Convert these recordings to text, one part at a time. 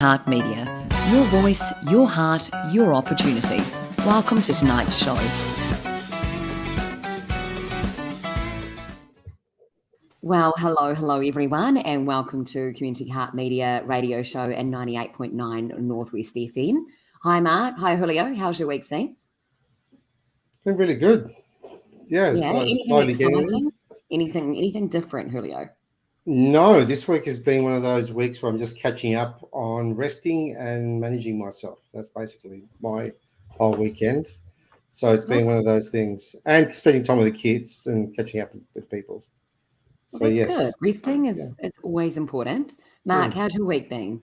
Heart Media. Your voice, your heart, your opportunity. Welcome to tonight's show. Well, hello everyone, and welcome to Community Heart Media radio show and 98.9 Northwest FM. Hi Mark, hi Julio, how's your week been? Been really good. Yeah, anything exciting? Anything different, Julio? No, this week has been one of those weeks where I'm just catching up on resting and managing myself. That's basically my whole weekend. So it's been one of those things, and spending time with the kids and catching up with people. So Well, that's good. Resting is it's always important. Mark, how's your week been?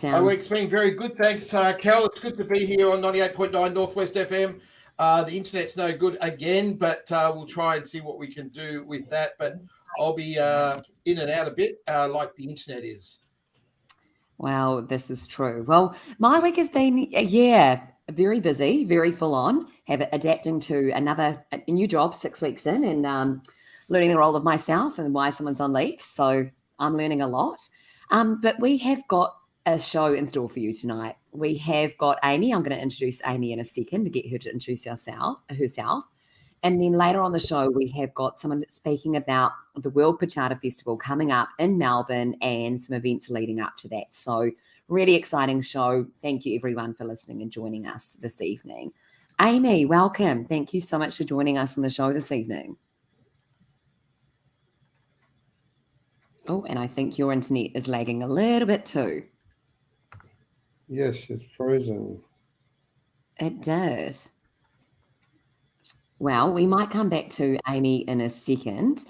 My week's been very good, thanks, Cal. It's good to be here on 98.9 Northwest FM. The internet's no good again, but we'll try and see what we can do with that. But I'll be in and out a bit like the internet is. Wow, this is true. Well, my week has been, very busy, very full on, adapting to a new job 6 weeks in and learning the role of myself and why someone's on leave. So I'm learning a lot. But we have got a show in store for you tonight. We have got Amy. I'm going to introduce Amy in a second to get her to introduce herself. And then later on the show, we have got someone speaking about the World Pachata Festival coming up in Melbourne and some events leading up to that. So really exciting show. Thank you everyone for listening and joining us this evening. Amy, welcome. Thank you so much for joining us on the show this evening. Oh, and I think your internet is lagging a little bit too. Yes, it's frozen. It does. Well, we might come back to Amy in a second.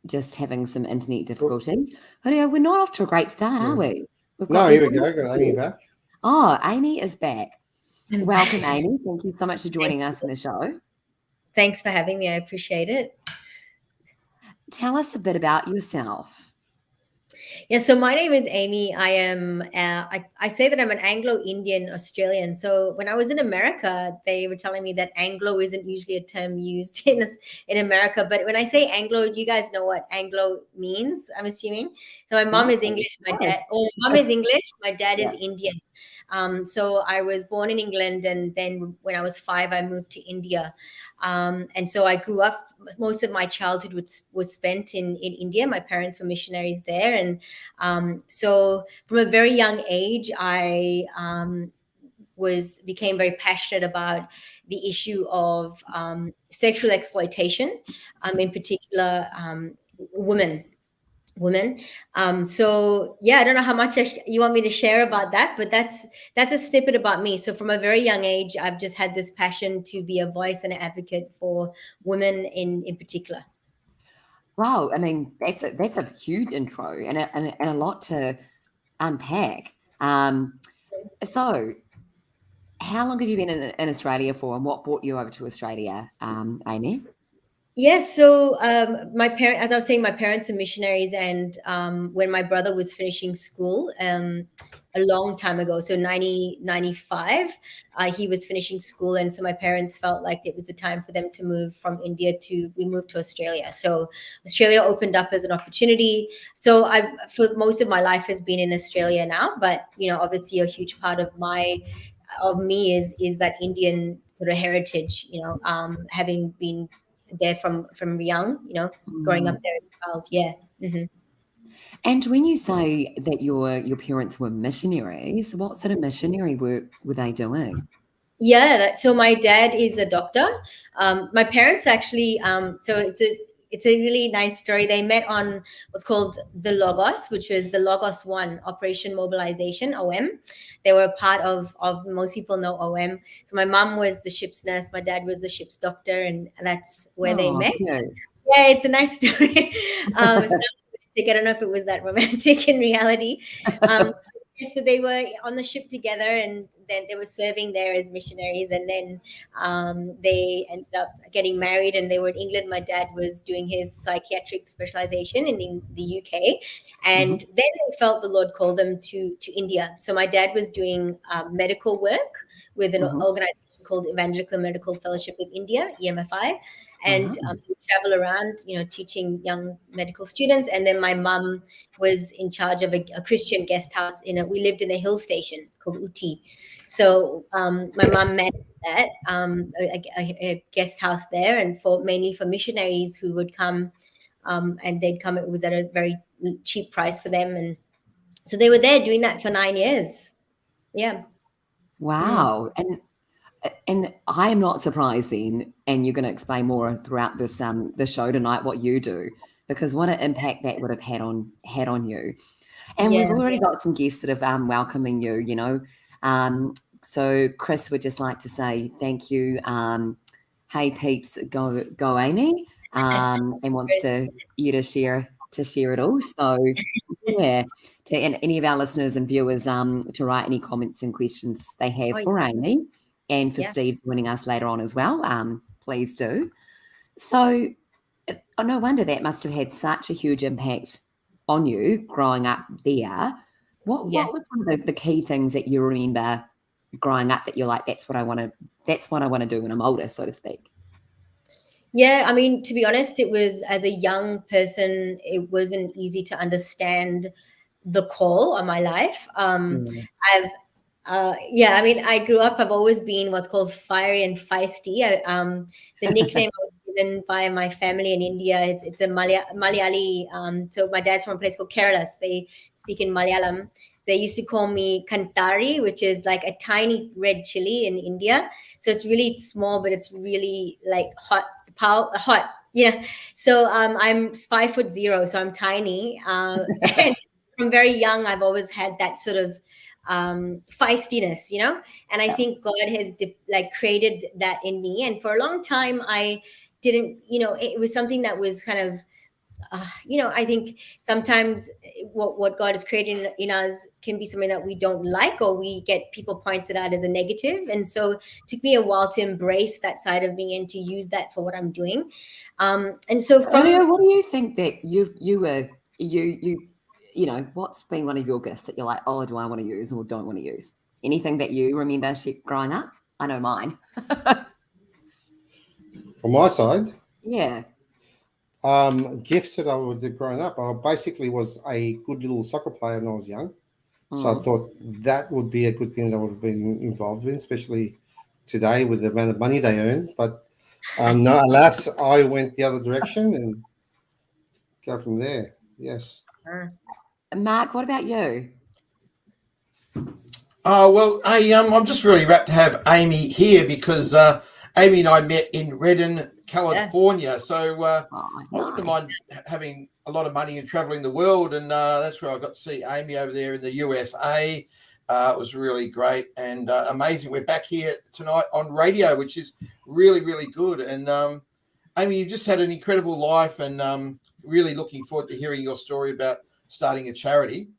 Just having some internet difficulties. Julio, we're not off to a great start, are we? Here we go. Got Amy back. Oh, Amy is back. Welcome, Amy. Thank you so much for joining us in the show. Thanks for having me. I appreciate it. Tell us a bit about yourself. Yeah, so my name is Amy. I am, I say that I'm an Anglo-Indian Australian. So when I was in America, they were telling me that Anglo isn't usually a term used in America. But when I say Anglo, you guys know what Anglo means, I'm assuming. So my mom is English, my mom is English, my dad is Indian. So I was born in England, and then when I was 5, I moved to India. And so I grew up, most of my childhood was spent in India. My parents were missionaries there. And so from a very young age, I became very passionate about the issue of sexual exploitation, in particular women. So yeah, I don't know how much you want me to share about that, but that's a snippet about me. So from a very young age, I've just had this passion to be a voice and an advocate for women in particular. Wow, I mean that's a huge intro and a lot to unpack. So how long have you been in Australia for, and what brought you over to Australia, Amy? Yes, so my parents, as I was saying, my parents are missionaries, and when my brother was finishing school a long time ago, so 1995, he was finishing school, and so my parents felt like it was the time for them to move from India we moved to Australia. So Australia opened up as an opportunity. So for most of my life has been in Australia now, but obviously a huge part of me is that Indian sort of heritage, having been there from young, growing up there as a child. Yeah. Mm-hmm. And when you say that your parents were missionaries, what sort of missionary work were they doing? Yeah, so my dad is a doctor. My parents actually, so it's a really nice story. They met on what's called the Logos, which was the Logos 1 Operation Mobilization, OM. They were part of most people know OM. So my mom was the ship's nurse, my dad was the ship's doctor, and that's where they met. Cute. Yeah, it's a nice story. It's not romantic. I don't know if it was that romantic in reality. So they were on the ship together, and then they were serving there as missionaries, and then they ended up getting married, and they were in England. My dad was doing his psychiatric specialization in the UK, and then they felt the Lord called them to India. So my dad was doing medical work with an organization called Evangelical Medical Fellowship of India, EMFI, and we travel around, teaching young medical students. And then my mum was in charge of a Christian guest house. We lived in a hill station called Uti. So my mum managed that, a guest house there, and mainly for missionaries who would come, and they'd come. It was at a very cheap price for them, and so they were there doing that for 9 years. Yeah. Wow. And I am not surprised then, and you're going to explain more throughout this the show tonight what you do, because what an impact that would have had on you. And we've already got some guests that have welcoming you. So Chris would just like to say thank you. Hey peeps, go Amy, and wants you to share it all. So yeah, to any of our listeners and viewers to write any comments and questions they have for Amy. And for Steve joining us later on as well, please do. So, no wonder that must have had such a huge impact on you growing up there. What was one of the key things that you remember growing up that you're like, that's what I want to do when I'm older, so to speak? Yeah, I mean, to be honest, it was, as a young person, it wasn't easy to understand the call on my life. I grew up, I've always been what's called fiery and feisty. The nickname I was given by my family in India, it's a Malayali. So my dad's from a place called Kerala. So they speak in Malayalam. They used to call me Kantari, which is like a tiny red chili in India. So it's really small, but it's really like hot. Yeah. So I'm 5'0", so I'm tiny. And from very young, I've always had that sort of feistiness, and I think God has created that in me. And for a long time, I didn't, it was something that was kind of, I think sometimes what God has created in us can be something that we don't like, or we get people pointed out as a negative. And so it took me a while to embrace that side of me and to use that for what I'm doing. And so what do you think that you were, what's been one of your gifts that you're like, oh, do I want to use or don't want to use? Anything that you remember growing up? I know mine. From my side? Yeah. Gifts that I would have growing up, I basically was a good little soccer player when I was young. So I thought that would be a good thing that I would have been involved in, especially today with the amount of money they earn. But no, alas, I went the other direction and go from there. Yes. Mark, what about you? Well, I'm just really rapt to have Amy here because Amy and I met in Redden, California. So I wouldn't mind having a lot of money and traveling the world. And that's where I got to see Amy over there in the USA. It was really great and amazing. We're back here tonight on radio, which is really, really good. And Amy, you've just had an incredible life, and really looking forward to hearing your story about starting a charity.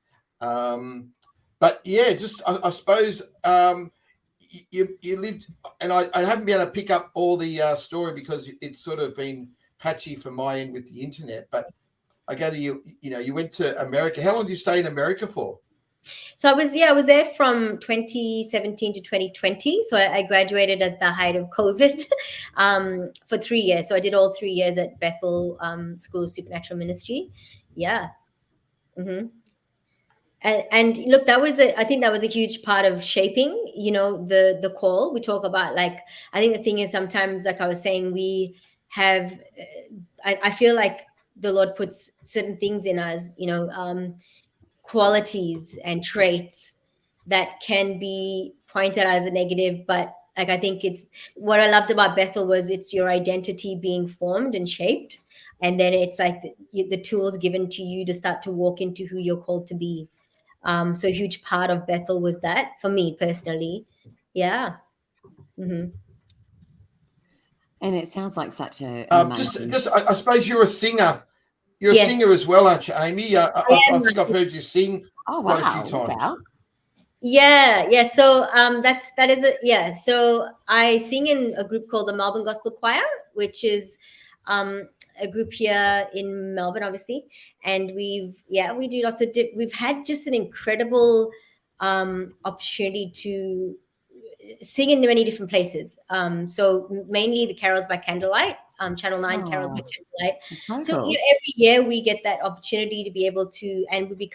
But yeah, just I suppose you lived, and I haven't been able to pick up all the story because it's sort of been patchy from my end with the internet. But I gather you went to America. How long did you stay in America for? So I was there from 2017 to 2020. So I graduated at the height of COVID for 3 years. So I did all 3 years at Bethel School of Supernatural Ministry. Yeah. Mm-hmm. And look, I think that was a huge part of shaping, the call. We talk about, I think the thing is sometimes, like I was saying, we have, I feel like the Lord puts certain things in us, qualities and traits that can be pointed out as a negative, but I think it's what I loved about Bethel was it's your identity being formed and shaped, and then it's like the tools given to you to start to walk into who you're called to be. So a huge part of Bethel was that for me personally. Yeah. Mm-hmm. And it sounds like such an amazing... Just I suppose you're a singer. You're a singer as well, aren't you, Amy? I think I've heard you sing quite a few times. Yeah. So that is it. Yeah. So I sing in a group called the Melbourne Gospel Choir, which is a group here in Melbourne, obviously, and we do lots of we've had just an incredible opportunity to sing in many different places. So mainly the carols by candlelight, Channel 9 carols by candlelight. So cool. every year we get that opportunity to be able to, and we've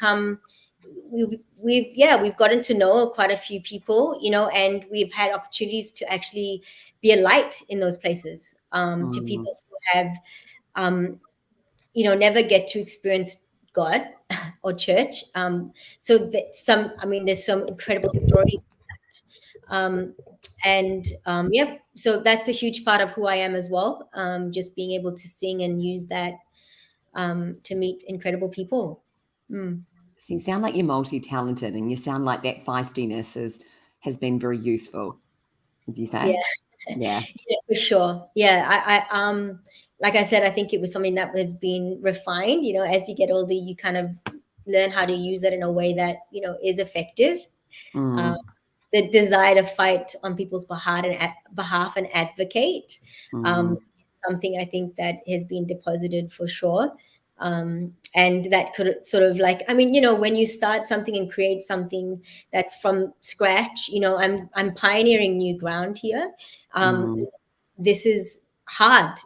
gotten to know quite a few people, and we've had opportunities to actually be a light in those places, to people who have, never get to experience God or church. So there's some incredible stories. So that's a huge part of who I am as well. Just being able to sing and use that to meet incredible people. So you sound like you're multi-talented, and you sound like that feistiness has been very useful. Would you say? Yeah, for sure. Yeah, I like I said, I think it was something that has been refined. As you get older, you kind of learn how to use it in a way that is effective. The desire to fight on people's behalf and advocate, something I think that has been deposited for sure. And that could sort of when you start something and create something that's from scratch, I'm pioneering new ground here. This is hard.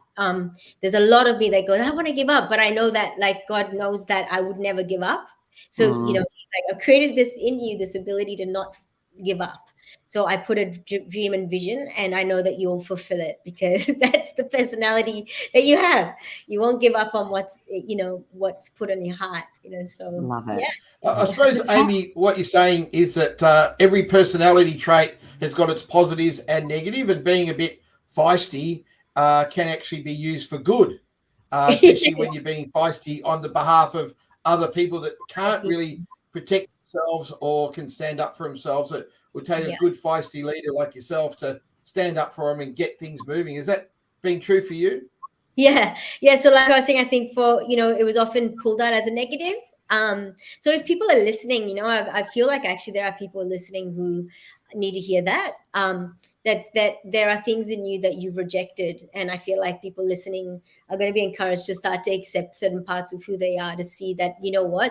There's a lot of me that goes, I want to give up, but I know that God knows that I would never give up. So, he's like, I created this in you, this ability to not give up. So I put a dream and vision, and I know that you'll fulfill it, because that's the personality that you have. You won't give up on what's put on your heart. So love it. Yeah. I suppose, Amy, what you're saying is that every personality trait has got its positives and negative, and being a bit feisty can actually be used for good, especially when you're being feisty on the behalf of other people that can't really protect themselves or can stand up for themselves. It would take a good feisty leader like yourself to stand up for them and get things moving. Is that being true for you? Yeah. So like I was saying, I think it was often pulled out as a negative. So if people are listening, I feel like actually there are people listening who need to hear that, that there are things in you that you've rejected. And I feel like people listening are going to be encouraged to start to accept certain parts of who they are, to see that,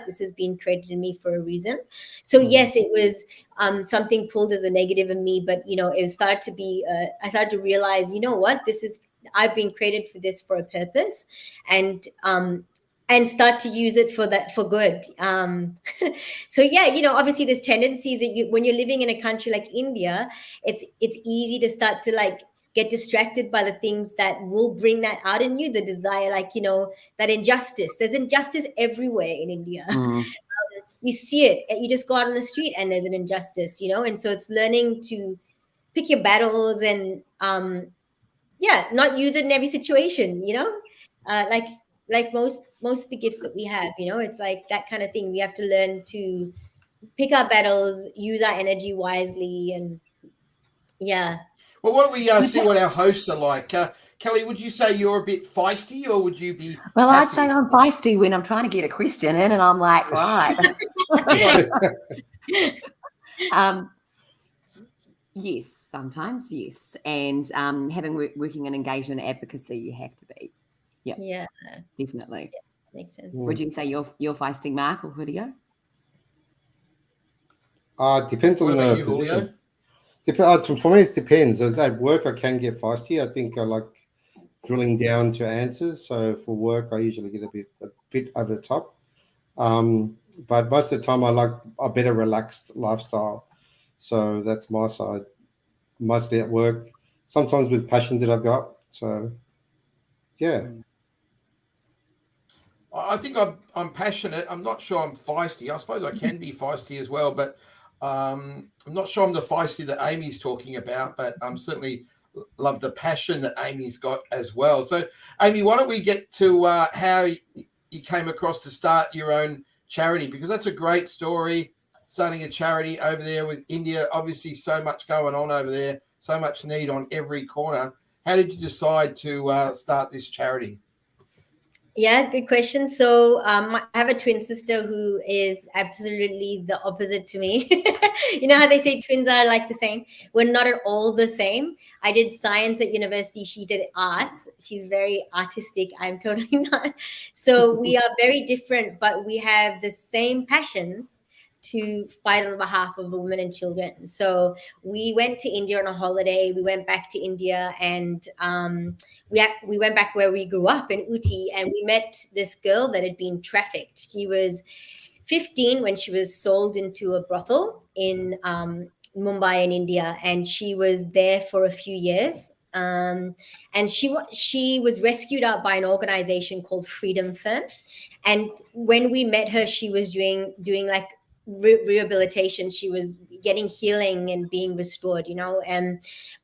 this has been created in me for a reason. So yes, it was something pulled as a negative in me, but, it started to be, I started to realize, I've been created for this, for a purpose, and start to use it for good. So obviously there's tendencies that when you're living in a country like India, it's easy to start to get distracted by the things that will bring that out in you, the desire, that injustice. There's injustice everywhere in India. You see it. You just go out on the street and there's an injustice, and so it's learning to pick your battles and not use it in every situation, like most of the gifts that we have, it's like that kind of thing. We have to learn to pick our battles, use our energy wisely, and Well, why don't we see what our hosts are like? Kelly, would you say you're a bit feisty, or would you be Well, passive? I'd say I'm feisty when I'm trying to get a question in, and I'm like, right. Yes, sometimes, yes. And having working in engagement advocacy, you have to be. Yeah, definitely. Yeah, makes sense. Would you say you're feisting, Mark or Julio? Depends on the position. For me, it depends. At work, I can get feisty. I think I like drilling down to answers. So for work, I usually get a bit over the top. But most of the time, I like a better relaxed lifestyle. So that's my side. Mostly at work, sometimes with passions that I've got. So, yeah. I think I'm passionate. I'm not sure I'm feisty. I suppose I can be feisty as well, but I'm not sure I'm the feisty that Amy's talking about, but I'm certainly love the passion that Amy's got as well. So, Amy, why don't we get to how you came across to start your own charity? Because that's a great story, starting a charity over there with India. Obviously, so much going on over there, so much need on every corner. How did you decide to start this charity? Yeah, good question. So I have a twin sister who is absolutely the opposite to me. You know how they say twins are like the same? We're not at all the same. I did science at university. She did arts. She's very artistic. I'm totally not. So we are very different, but we have the same passion to fight on behalf of women and children. So we went to India on a holiday. We went back to India, and we went back where we grew up in Uti, and we met this girl that had been trafficked. She was 15 when she was sold into a brothel in Mumbai in India, and she was there for a few years. And she was rescued out by an organization called Freedom Firm. And when we met her, she was doing like rehabilitation. She was getting healing and being restored, you know.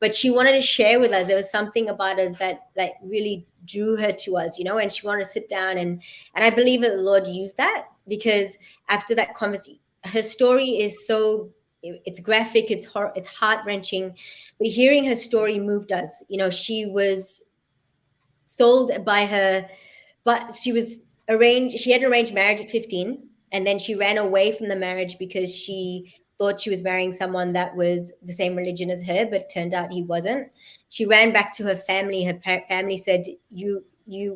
But she wanted to share with us. There was something about us that like really drew her to us, you know. And she wanted to sit down, and I believe that the Lord used that, because after that conversation, her story is so, it's graphic, it's heart-wrenching, but hearing her story moved us. You know, she was sold by her, but she had an arranged marriage at 15, and then she ran away from the marriage because she thought she was marrying someone that was the same religion as her, but turned out he wasn't. She ran back to her family. Her family said, you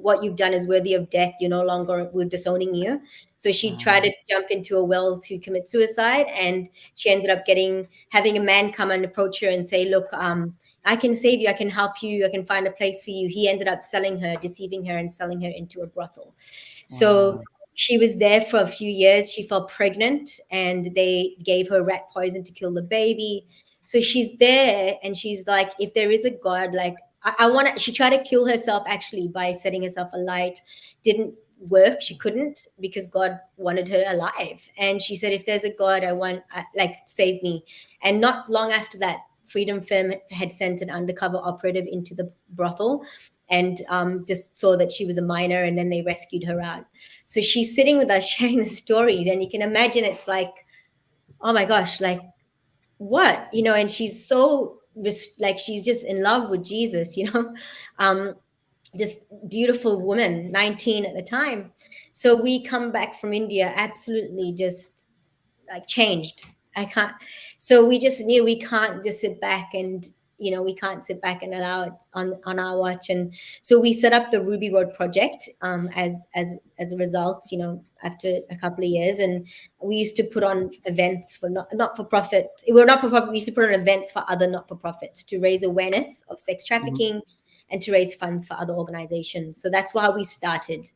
what you've done is worthy of death. You're no longer, we're disowning you. So she tried to jump into a well to commit suicide, and she ended up having a man come and approach her and say, look, I can save you, I can help you, I can find a place for you. He ended up selling her, deceiving her, and selling her into a brothel. So she was there for a few years. She fell pregnant, and they gave her rat poison to kill the baby. So she's there, and she's like, if there is a God, like, she tried to kill herself actually by setting herself alight. Didn't work. She couldn't, because God wanted her alive. And she said, if there's a God, save me. And not long after that, Freedom Firm had sent an undercover operative into the brothel, and just saw that she was a minor, and then they rescued her out. So she's sitting with us sharing the story, and you can imagine it's like, oh my gosh, like, what, you know. And she's so like, she's just in love with Jesus, you know. This beautiful woman, 19 at the time. So we come back from India absolutely just like changed. So we just knew we can't just sit back and, you know, we can't sit back and allow it on our watch. And so we set up the Ruby Road project as a result, you know, after a couple of years. And we used to put on events for not-for-profit. We're not-for-profit. We used to put on events for other not-for-profits to raise awareness of sex trafficking and to raise funds for other organizations. So that's how we started.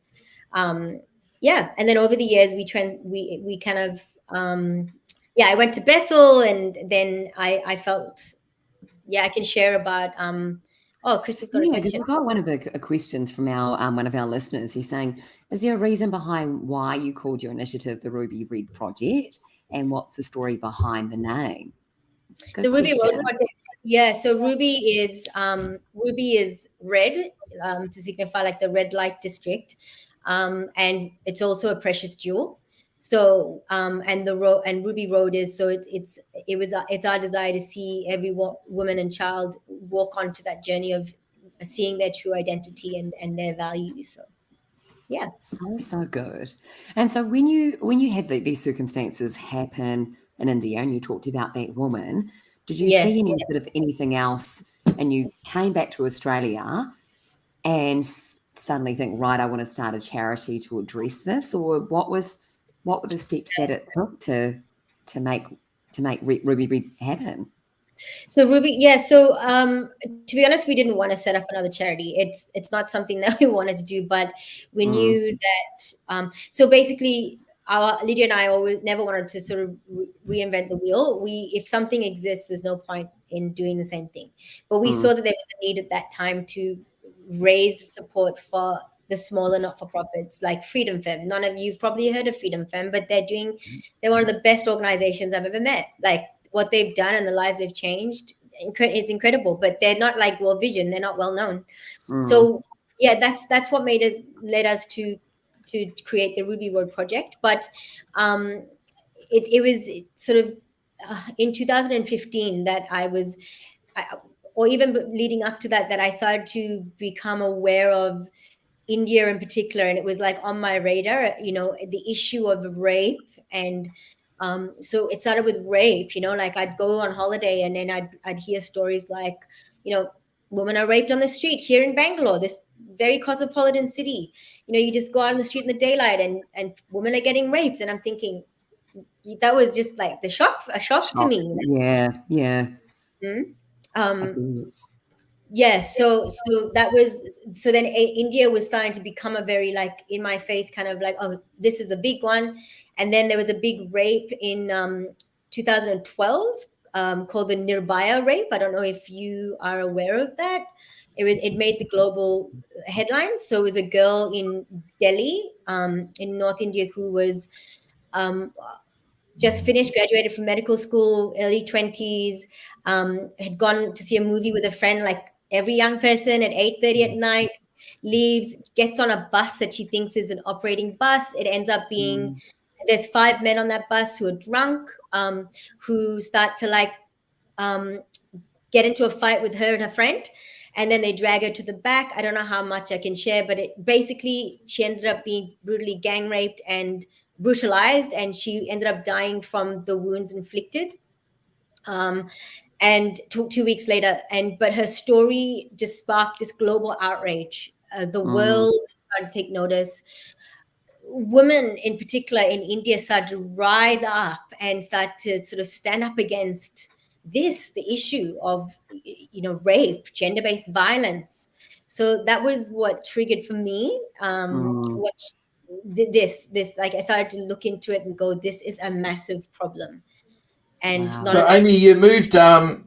And then over the years, we kind of, I went to Bethel, and then I felt, I can share about, Chris has got a question. We've got one of the questions from one of our listeners. He's saying, is there a reason behind why you called your initiative the Ruby Red Project, and what's the story behind the name? Good the Ruby question. Road Project. Yeah, so Ruby is red, to signify like the red light district, and it's also a precious jewel. So and Ruby Road is, so it's our desire to see every woman and child walk onto that journey of seeing their true identity and their values. So yeah, so good. And so when you had these circumstances happen in India, and you talked about that woman, did you see any sort of anything else, and you came back to Australia and suddenly think, right, I want to start a charity to address this? Or what were the steps that it took to make Ruby Red happen? So Ruby, so to be honest, we didn't want to set up another charity. It's not something that we wanted to do, but we knew that. So basically, Lydia and I always never wanted to sort of reinvent the wheel. If something exists, there's no point in doing the same thing. But we saw that there was a need at that time to raise support for the smaller not-for-profits like Freedom Firm. None of you've probably heard of Freedom Firm, but they're one of the best organizations I've ever met. Like, what they've done and the lives they've changed is incredible, but they're not like World Vision. They're not well known. So that's what led us to create the Ruby Road project. But it was sort of in 2015 that or even leading up to that I started to become aware of India in particular, and it was like on my radar, you know, the issue of rape. And so it started with rape, you know, like I'd go on holiday, and then I'd hear stories like, you know, women are raped on the street here in Bangalore, this very cosmopolitan city. You know, you just go out on the street in the daylight, and women are getting raped. And I'm thinking, that was just like a shock to me. Yeah. Um, yeah, so that was, so then India was starting to become a very like in my face kind of like, oh, this is a big one. And then there was a big rape in 2012 called the Nirbhaya rape. I don't know if you are aware of that. It made the global headlines. So it was a girl in Delhi in North India who was um, just finished, graduated from medical school, early 20s, had gone to see a movie with a friend, like every young person, at 8:30 at night, leaves, gets on a bus that she thinks is an operating bus. It ends up being, there's 5 men on that bus who are drunk, who start to like get into a fight with her and her friend. And then they drag her to the back. I don't know how much I can share, but it basically, she ended up being brutally gang raped and brutalized, and she ended up dying from the wounds inflicted. And 2 weeks later, but her story just sparked this global outrage. The world started to take notice. Women in particular in India started to rise up and start to sort of stand up against the issue of, rape, gender-based violence. So that was what triggered for me this like, I started to look into it and go, this is a massive problem. And Wow. So Amy, you moved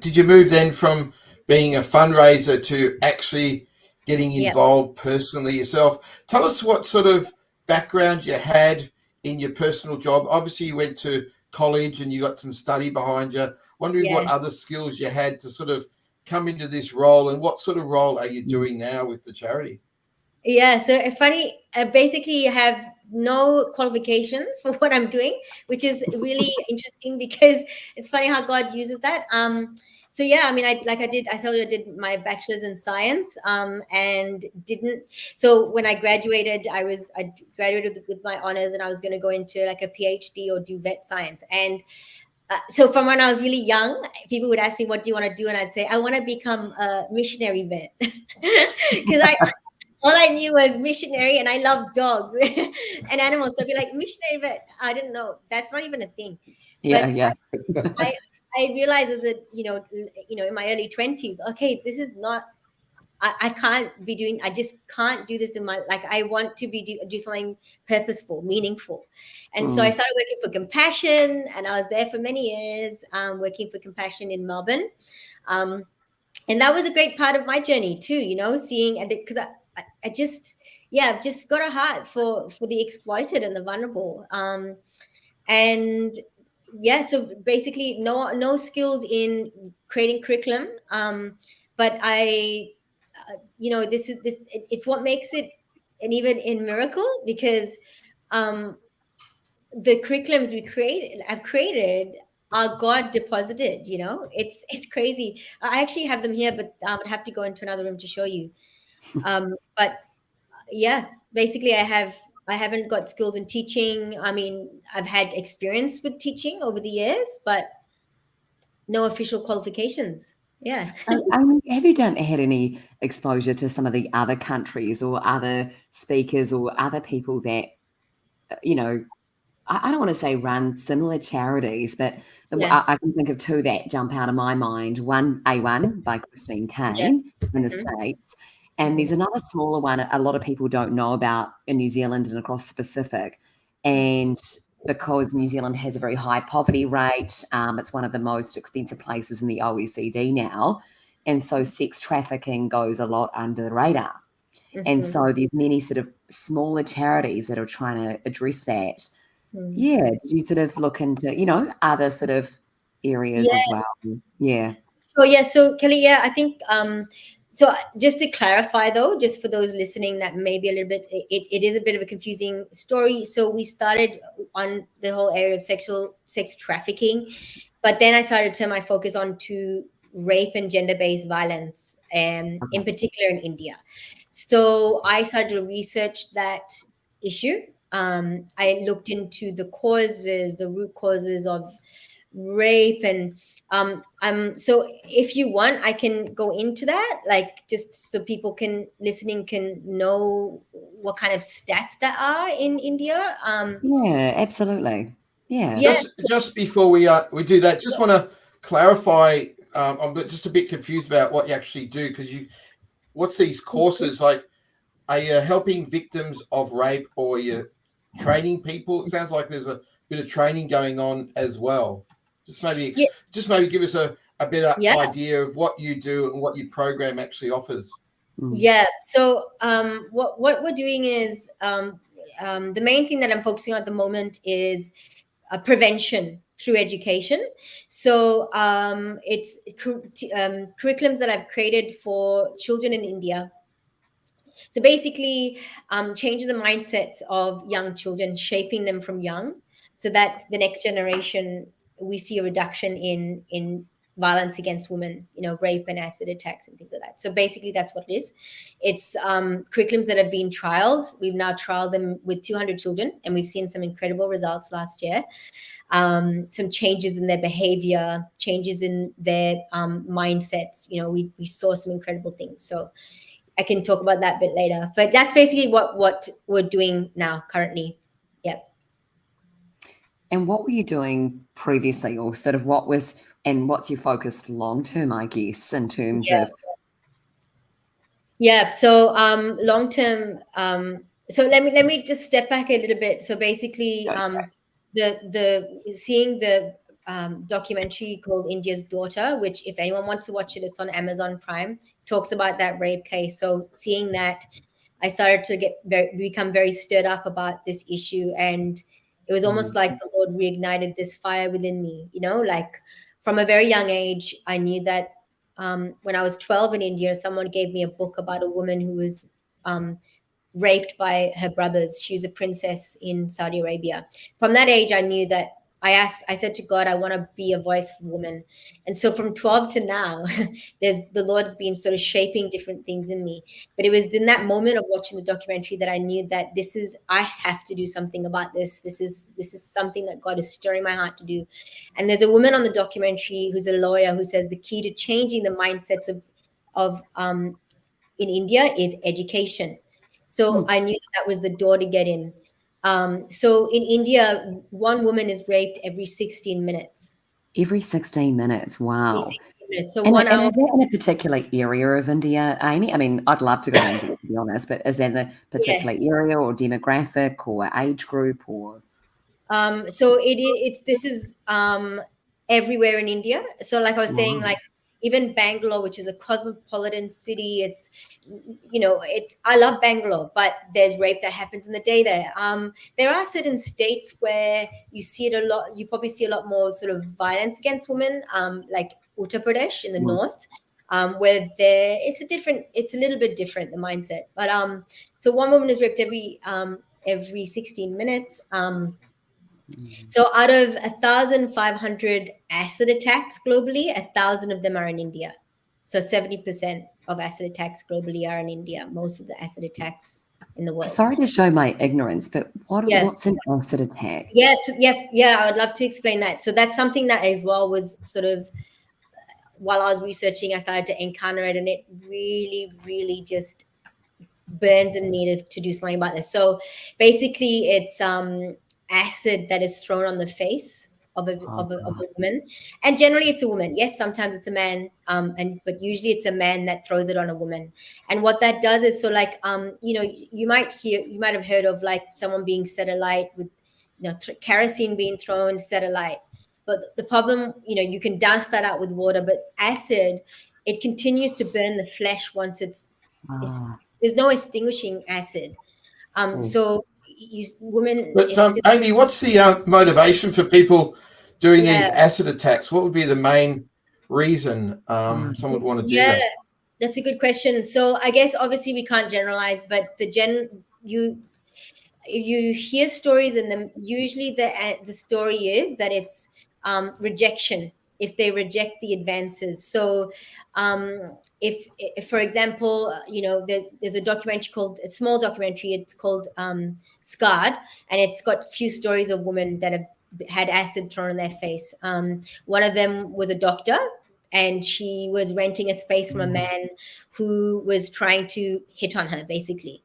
did you move then from being a fundraiser to actually getting involved personally yourself? Tell us what sort of background you had in your personal job. Obviously you went to college and you got some study behind you. Wondering what other skills you had to sort of come into this role, and what sort of role are you doing now with the charity? Yeah, so funny, basically I have no qualifications for what I'm doing, which is really interesting, because it's funny how God uses that. So yeah, I mean, I told you, I did my bachelor's in science, and so when I graduated, I graduated with my honors, and I was going to go into like a PhD or do vet science. And so from when I was really young, people would ask me, what do you want to do? And I'd say, I want to become a missionary vet, because all I knew was missionary, and I love dogs and animals. So I'd be like, missionary vet. I didn't know. That's not even a thing. Yeah. I realized as in my early 20s, okay, this is not, I can't be doing, I just can't do this in my, like, I want to do something purposeful, meaningful. And so I started working for Compassion, and I was there for many years, working for Compassion in Melbourne. And that was a great part of my journey too, seeing, because I've just got a heart for the exploited and the vulnerable. And yeah, so basically no skills in creating curriculum. But it's what makes it an even in miracle, because the curriculums I've created are God deposited, it's crazy. I actually have them here, but I'd have to go into another room to show you. But yeah, basically I haven't got skills in teaching. I mean, I've had experience with teaching over the years, but no official qualifications. Yeah. So, have you had any exposure to some of the other countries or other speakers or other people that, I don't want to say run similar charities, but I can think of two that jump out of my mind. One, A1 by Christine Kane in the States. And there's another smaller one a lot of people don't know about in New Zealand and across the Pacific. And because New Zealand has a very high poverty rate, it's one of the most expensive places in the OECD now. And so sex trafficking goes a lot under the radar. And so there's many sort of smaller charities that are trying to address that. Yeah. Did you sort of look into, other sort of areas as well? Yeah. Oh, yeah. So Kelly, I think, so just to clarify though, just for those listening, that may be a little bit, it is a bit of a confusing story. So we started on the whole area of sex trafficking, but then I started to turn my focus on to rape and gender-based violence, in particular in India. So I started to research that issue. I looked into the root causes of rape, and so if you want, I can go into that, like, just so people listening can know what kind of stats there are in India. Yeah, absolutely. Yeah. Yes. Just before we do that, just want to clarify. I'm just a bit confused about what you actually do, because what's these courses like? Are you helping victims of rape, or are you training people? It sounds like there's a bit of training going on as well. Just maybe give us a better idea of what you do and what your program actually offers. Yeah. So what we're doing is the main thing that I'm focusing on at the moment is prevention through education. So it's curriculums that I've created for children in India. So basically, changing the mindsets of young children, shaping them from young, so that the next generation, we see a reduction in violence against women, rape and acid attacks and things like that. So basically, that's what it is. It's curriculums that have been trialed. We've now trialed them with 200 children, and we've seen some incredible results last year. Some changes in their behavior, changes in their mindsets. We saw some incredible things. So I can talk about that a bit later, but that's basically what we're doing now currently. Yep. And what were you doing previously, or sort of what's your focus long term, I guess, in terms of? Yeah. So long term. So let me just step back a little bit. So basically, the seeing the documentary called India's Daughter, which if anyone wants to watch it, it's on Amazon Prime, talks about that rape case. So seeing that, I started to become very stirred up about this issue, and it was almost like the Lord reignited this fire within me. Like from a very young age, I knew that when I was 12 in India, someone gave me a book about a woman who was raped by her brothers. She was a princess in Saudi Arabia. From that age, I knew that I said to God, I want to be a voice for women. And so from 12 to now, the Lord has been sort of shaping different things in me. But it was in that moment of watching the documentary that I knew that I have to do something about this. This is something that God is stirring my heart to do. And there's a woman on the documentary who's a lawyer who says the key to changing the mindsets of in India is education. So I knew that was the door to get in. So in India, one woman is raped every 16 minutes. Every 16 minutes. Wow. Every 16 minutes. So and 1 hour. Is that in a particular area of India, Amy? I mean, I'd love to go to India, to be honest, but is that in a particular area or demographic or age group or? So this is everywhere in India. So like I was saying, like even Bangalore, which is a cosmopolitan city, I love Bangalore, but there's rape that happens in the day there. There are certain states where you see it a lot. You probably see a lot more sort of violence against women, like Uttar Pradesh in the north, where it's a little bit different, the mindset. But so one woman is raped every 16 minutes. So out of 1,500 acid attacks globally, 1,000 of them are in India. So 70% of acid attacks globally are in India. Most of the acid attacks in the world. Sorry to show my ignorance, but what's an acid attack? Yeah. I would love to explain that. So that's something that as well was sort of, while I was researching, I started to encounter it, and it really, really just burns in me to do something about this. So basically it's acid that is thrown on the face of a woman, and generally it's a woman. Yes, sometimes it's a man, but usually it's a man that throws it on a woman. And what that does is, so like you might have heard of like someone being set alight with kerosene being thrown, set alight. But the problem, you can douse that out with water, but acid, it continues to burn the flesh once there's no extinguishing acid. So women. But Amy, what's the motivation for people doing these acid attacks? What would be the main reason someone would want to do that? That's a good question. So I guess obviously we can't generalize, but you hear stories, and then usually the story is that it's rejection, if they reject the advances. So if for example, there's a small documentary, it's called Scarred, and it's got a few stories of women that have had acid thrown in their face. One of them was a doctor, and she was renting a space from a man who was trying to hit on her, basically.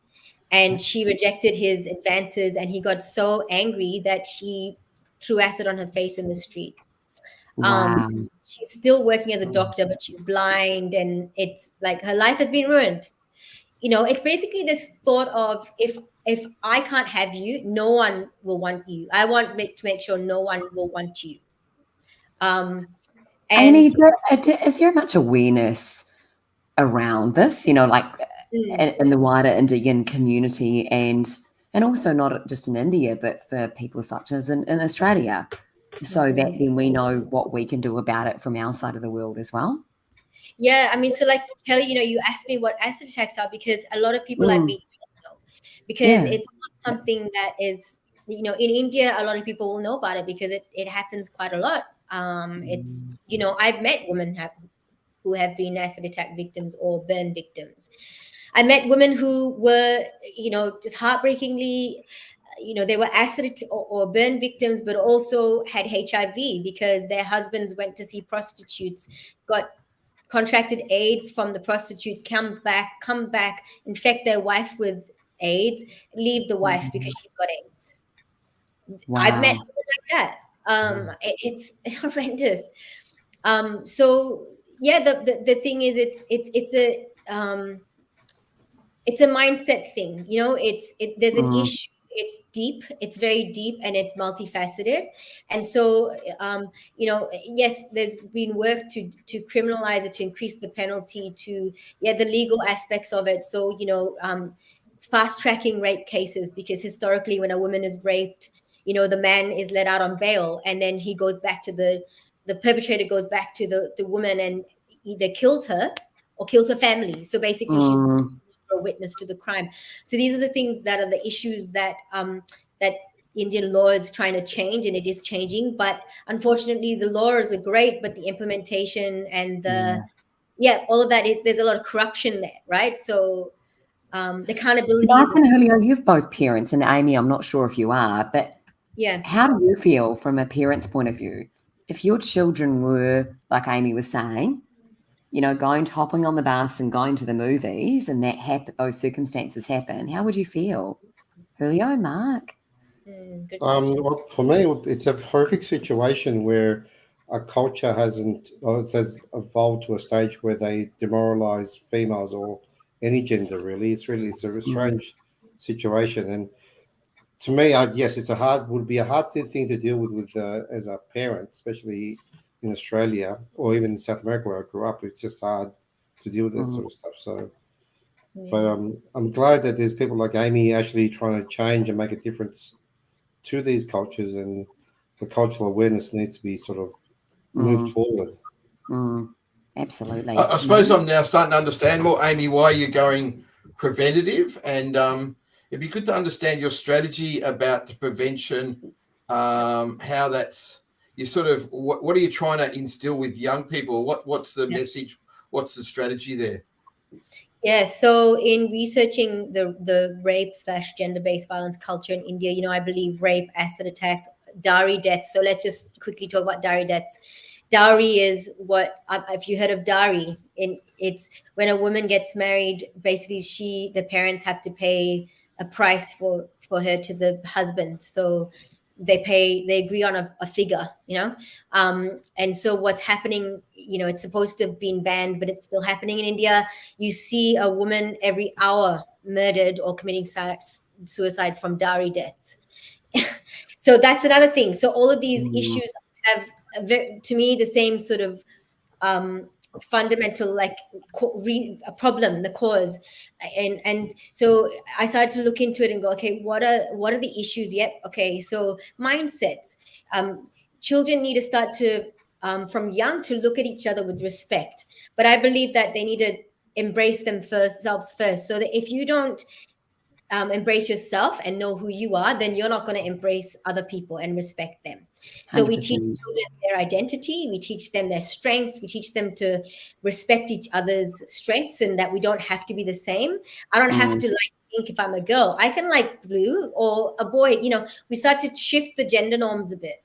And she rejected his advances, and he got so angry that he threw acid on her face in the street. Wow. She's still working as a doctor, but she's blind, and it's like her life has been ruined. It's basically this thought of, if I can't have you, no one will want you. I want to make sure no one will want you. Amy, is there much awareness around this, like in the wider Indian community, and also not just in India, but for people such as in Australia, so that then we know what we can do about it from our side of the world as well? Yeah, I mean, so like Kelly, you asked me what acid attacks are, because a lot of people like me don't know, because it's not something that is, in India, a lot of people will know about it because it happens quite a lot. It's, I've met women who have been acid attack victims or burn victims. I met women who were, just heartbreakingly, they were acid or burn victims, but also had HIV because their husbands went to see prostitutes, contracted AIDS from the prostitute, come back, infect their wife with AIDS, leave the wife because she's got AIDS. Wow. I've met people like that. It's horrendous. So yeah, the thing is, it's a mindset thing. There's an issue. It's deep. It's very deep, and it's multifaceted. And so, yes, there's been work to criminalize it, to increase the penalty, to the legal aspects of it. So, fast tracking rape cases, because historically, when a woman is raped, the man is let out on bail, and then he goes back to the perpetrator goes back to the woman and either kills her or kills her family. So basically, she's a witness to the crime. So these are the things that are the issues that that Indian law is trying to change, and it is changing. But unfortunately, the laws are great, but the implementation and all of that there's a lot of corruption there, right? So the accountability. Mark and Julio, you've both parents, and Amy, I'm not sure if you are, but how do you feel from a parent's point of view if your children were, like Amy was saying, hopping on the bus and going to the movies, and those circumstances happen? How would you feel? Julio, Mark? Well, for me, it's a horrific situation where a culture has evolved to a stage where they demoralize females or any gender. Really, it's a strange situation, and to me, yes, would be a hard thing to deal with as a parent, especially in Australia or even in South America where I grew up. It's just hard to deal with that sort of stuff. So, but I'm glad that there's people like Amy actually trying to change and make a difference to these cultures, and the cultural awareness needs to be sort of moved forward. Absolutely. I suppose I'm now starting to understand more, Amy, why you're going preventative, and it'd be good to understand your strategy about the prevention, how that's you sort of what are you trying to instill with young people? What's the message? What's the strategy there? Yeah, so in researching the rape/gender-based violence culture in India, I believe rape, acid attacks, dowry deaths. So let's just quickly talk about dowry deaths. Dowry is what, if you heard of dowry, it's when a woman gets married, basically the parents have to pay a price for her to the husband. So they agree on a figure, and so what's happening, it's supposed to have been banned, but it's still happening in India. You see a woman every hour murdered or committing suicide from dowry deaths. So that's another thing. So all of these issues have, to me, the same sort of fundamental a problem, the cause, and so I started to look into it and go, okay, what are the issues yet? Okay, so mindsets. Children need to start to from young to look at each other with respect, but I believe that they need to embrace themselves first, so that if you don't embrace yourself and know who you are, then you're not going to embrace other people and respect them. So 100%. We teach children their identity, we teach them their strengths, we teach them to respect each other's strengths, and that we don't have to be the same. I don't have to think if I'm a girl, I can like blue, or a boy. We start to shift the gender norms a bit.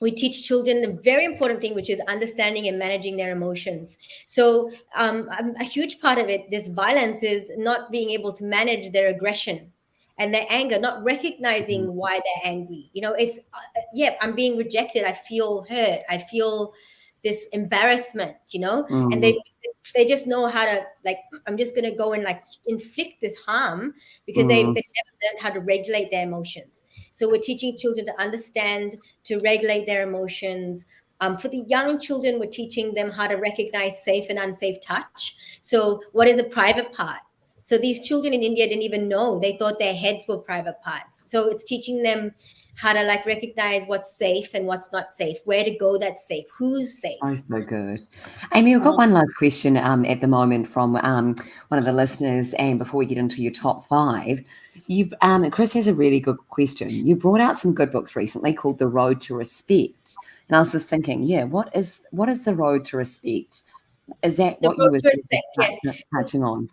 We teach children the very important thing, which is understanding and managing their emotions. So a huge part of it, this violence, is not being able to manage their aggression. and their anger, not recognizing why they're angry. It's I'm being rejected. I feel hurt. I feel this embarrassment, and they just know how to, like, I'm just going to go and like inflict this harm because they've never learned how to regulate their emotions. So we're teaching children to understand, to regulate their emotions. For the young children, we're teaching them how to recognize safe and unsafe touch. So what is a private part? So these children in India didn't even know. They thought their heads were private parts. So it's teaching them how to like recognize what's safe and what's not safe, where to go that's safe, who's safe. So good. Amy, we've got one last question at the moment from one of the listeners, and before we get into your top 5, Chris has a really good question. You brought out some good books recently called The Road to Respect, and I was just thinking, what is the Road to Respect? Is that what you were touching on?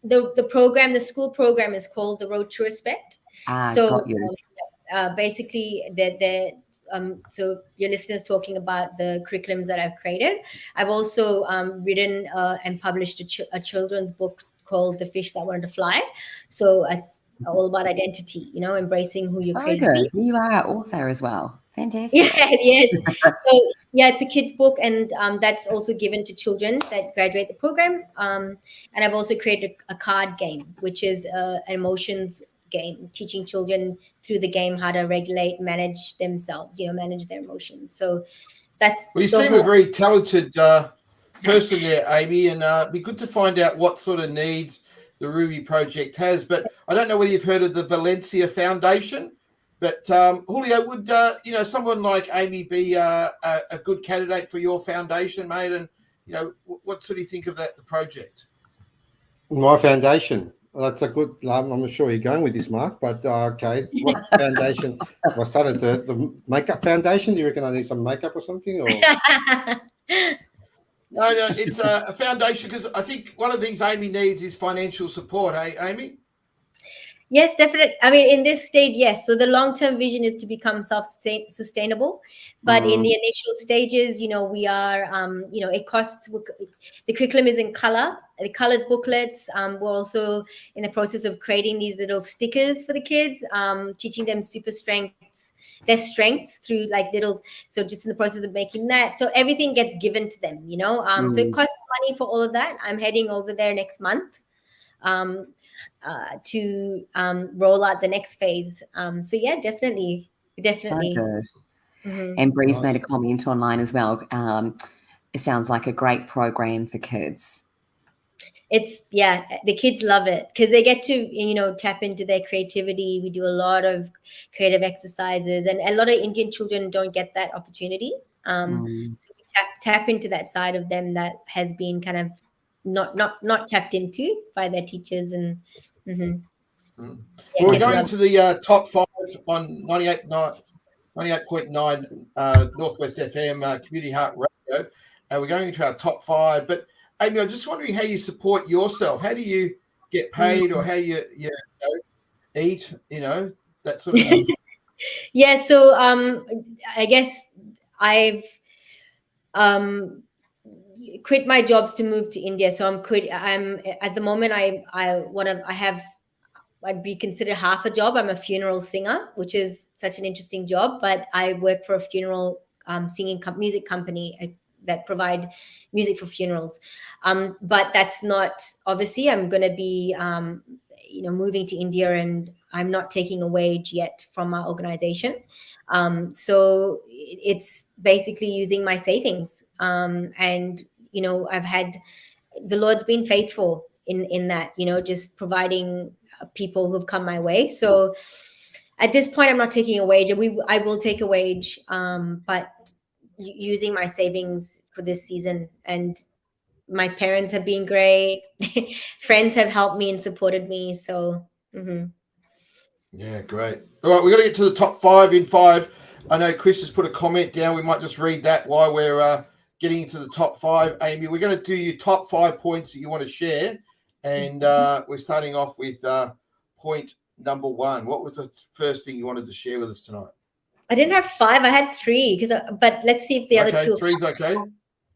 The program, the school program, is called The Road to Respect. Got you. Basically, so your listeners talking about the curriculums that I've created. I've also written and published a children's book called The Fish That Wanted to Fly. So it's all about identity, embracing who you're created to be. You are an author as well. Fantastic. Yes. So it's a kid's book, and that's also given to children that graduate the program. And I've also created a card game, which is an emotions game, teaching children through the game how to regulate, manage themselves, manage their emotions. So that's. Well, you seem a very talented person there, Amy, and it'd be good to find out what sort of needs the Ruby Project has. But I don't know whether you've heard of the Valencia Foundation. But Julio, would someone like Amy be a good candidate for your foundation, mate? And what sort of you think of the project? My foundation. That's a good. I'm not sure you're going with this, Mark. But okay, what foundation? I started the makeup foundation. Do you reckon I need some makeup or something? Or? No, it's a foundation because I think one of the things Amy needs is financial support. Hey, Amy. Yes, definitely. I mean, in this stage, yes. So the long-term vision is to become self-sustainable. But in the initial stages, we are, it costs, the curriculum is in color, the colored booklets. We're also in the process of creating these little stickers for the kids, teaching them their strengths through so just in the process of making that. So everything gets given to them, so it costs money for all of that. I'm heading over there next month. To roll out the next phase. So yeah, definitely. So good. And Bree's made a comment online as well. It sounds like a great program for kids. The kids love it because they get to tap into their creativity. We do a lot of creative exercises, and a lot of Indian children don't get that opportunity. So we tap into that side of them that has been kind of not tapped into by their teachers. And Well, we're going to the top 5 on 98.9 Northwest FM Community Heart Radio, and we're going into our top 5. But Amy, I'm just wondering how you support yourself. How do you get paid, or how you eat? That sort of thing. Yeah. So I guess I've quit my jobs to move to India. So I'm at the moment I'd be considered half a job. I'm a funeral singer, which is such an interesting job, but I work for a funeral singing music company that provide music for funerals. But that's not, obviously I'm going to be, moving to India, and I'm not taking a wage yet from my organization. So it's basically using my savings. And, I've had, the Lord's been faithful in that, just providing people who've come my way. So at this point, I'm not taking a wage. I will take a wage, but using my savings for this season. And my parents have been great. Friends have helped me and supported me. So, Yeah, great. All right, we've got to get to the top 5 in 5. I know Chris has put a comment down. We might just read that while we're getting into the top 5. Amy, we're going to do your top 5 points that you want to share. And we're starting off with point number 1. What was the first thing you wanted to share with us tonight? I didn't have 5. I had 3 but let's see if the other 2. 3's okay.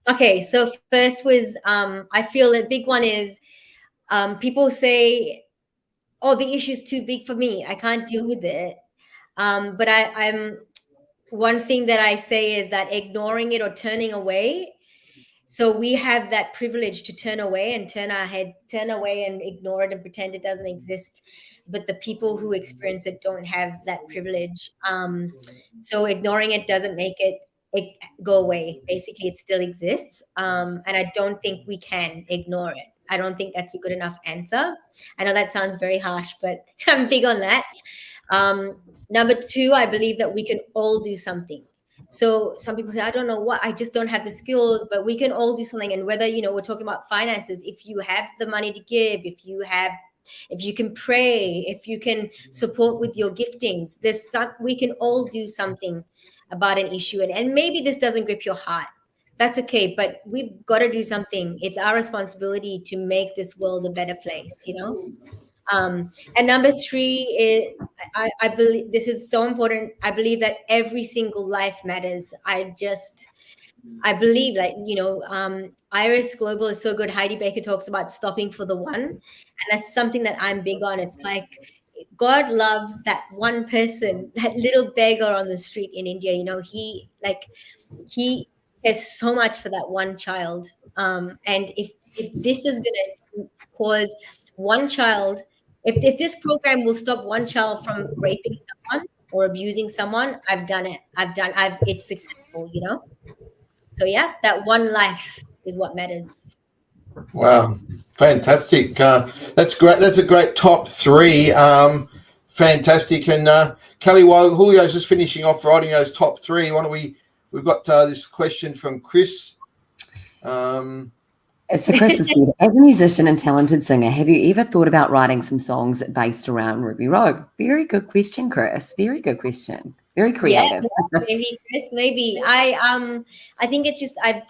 Okay, so first was I feel a big one is people say, oh, the issue's too big for me, I can't deal with it. But I'm one thing that I say is that ignoring it or turning away. So we have that privilege to turn away and turn away and ignore it and pretend it doesn't exist. But the people who experience it don't have that privilege. So ignoring it doesn't make it go away. Basically, it still exists. And I don't think we can ignore it. I don't think that's a good enough answer. I know that sounds very harsh, but I'm big on that. Number two, I believe that we can all do something. So some people say, I don't know what, I just don't have the skills, but we can all do something. And whether, we're talking about finances, if you have the money to give, if you can pray, if you can support with your giftings, we can all do something about an issue. And maybe this doesn't grip your heart. That's okay. But we've got to do something. It's our responsibility to make this world a better place, And number three is, I believe this is so important. I believe that every single life matters. I believe, like, Iris Global is so good. Heidi Baker talks about stopping for the one. And that's something that I'm big on. It's like, God loves that one person, that little beggar on the street in India. He cares so much for that one child. And if this is going to cause one child, if this program will stop one child from raping someone or abusing someone, I've done it. It's successful, So yeah, that one life is what matters. Wow, fantastic! That's great. That's a great top three. Fantastic. And Kelly, while Julio's just finishing off writing those top three, we've got this question from Chris. So Chris has said, as a musician and talented singer, have you ever thought about writing some songs based around Ruby Rogue? Very good question, Chris. Very good question. Very creative. Yeah, maybe, Chris. Maybe I think it's just I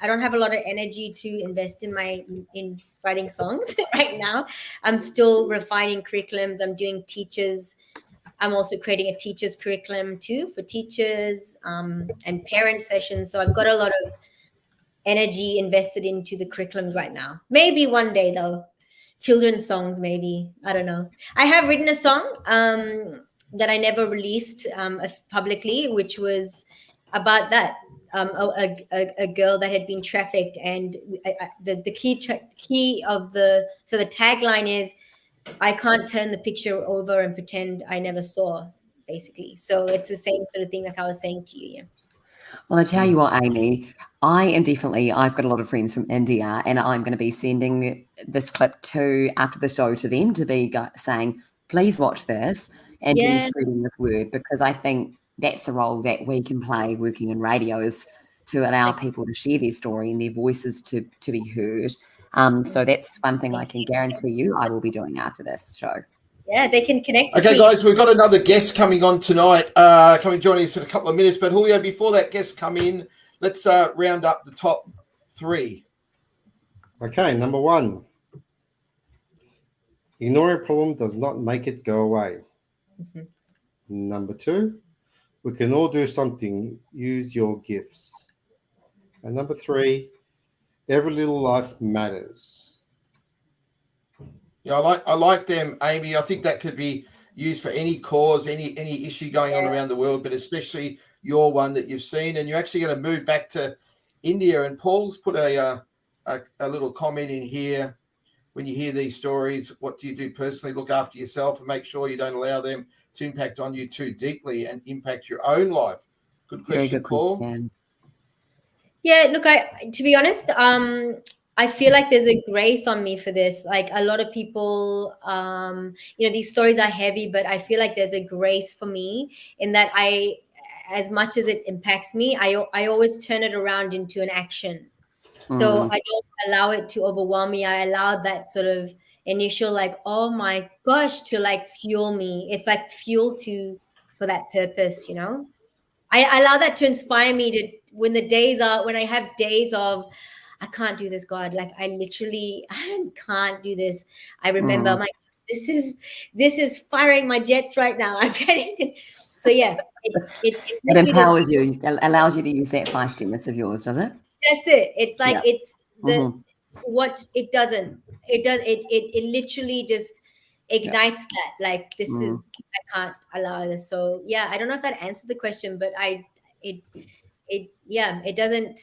don't have a lot of energy to invest in writing songs right now. I'm still refining curriculums. I'm doing teachers. I'm also creating a teacher's curriculum too for teachers and parent sessions. So I've got a lot of energy invested into the curriculums right now. Maybe one day though, children's songs, maybe. I don't know. I have written a song that I never released publicly, which was about that. A girl that had been trafficked, and the key of the tagline is, I can't turn the picture over and pretend I never saw, basically. So it's the same sort of thing like I was saying to you. Yeah. Well, I tell you what, Amy, I've got a lot of friends from India, and I'm going to be sending this clip after the show to them to be saying, please watch this and to be spreading this word, because I think that's a role that we can play working in radio, is to allow people to share their story and their voices to be heard. So that's one thing I can guarantee you I will be doing after this show. Yeah, they can connect. Okay, guys, we've got another guest coming on tonight. Coming joining us in a couple of minutes. But Julio, before that guest come in, let's round up the top three. Okay, number one. Ignore a problem does not make it go away. Mm-hmm. Number two, we can all do something. Use your gifts. And number three, every little life matters. Yeah, I like them, Amy. I think that could be used for any cause, any issue going on around the world, but especially your one that you've seen. And you're actually going to move back to India. And Paul's put a little comment in here. When you hear these stories, what do you do personally? Look after yourself and make sure you don't allow them to impact on you too deeply and impact your own life. Good question, Paul. Question. Yeah, look, to be honest, I feel like there's a grace on me for this. Like a lot of people, these stories are heavy, but I feel like there's a grace for me in that as much as it impacts me, I always turn it around into an action. So I don't allow it to overwhelm me. I allow that sort of initial, like, oh my gosh, to like fuel me. It's like fuel for that purpose, I allow that to inspire me to when I have days of, I can't do this, God. Like I can't do this. I remember my this is firing my jets right now. I'm getting so yeah. It empowers you, allows you to use that feistiness of yours, does it? That's it. It's like it's what it doesn't. It literally just ignites that, like, this Mm. is, I can't allow this. So yeah, I don't know if that answered the question, but it it doesn't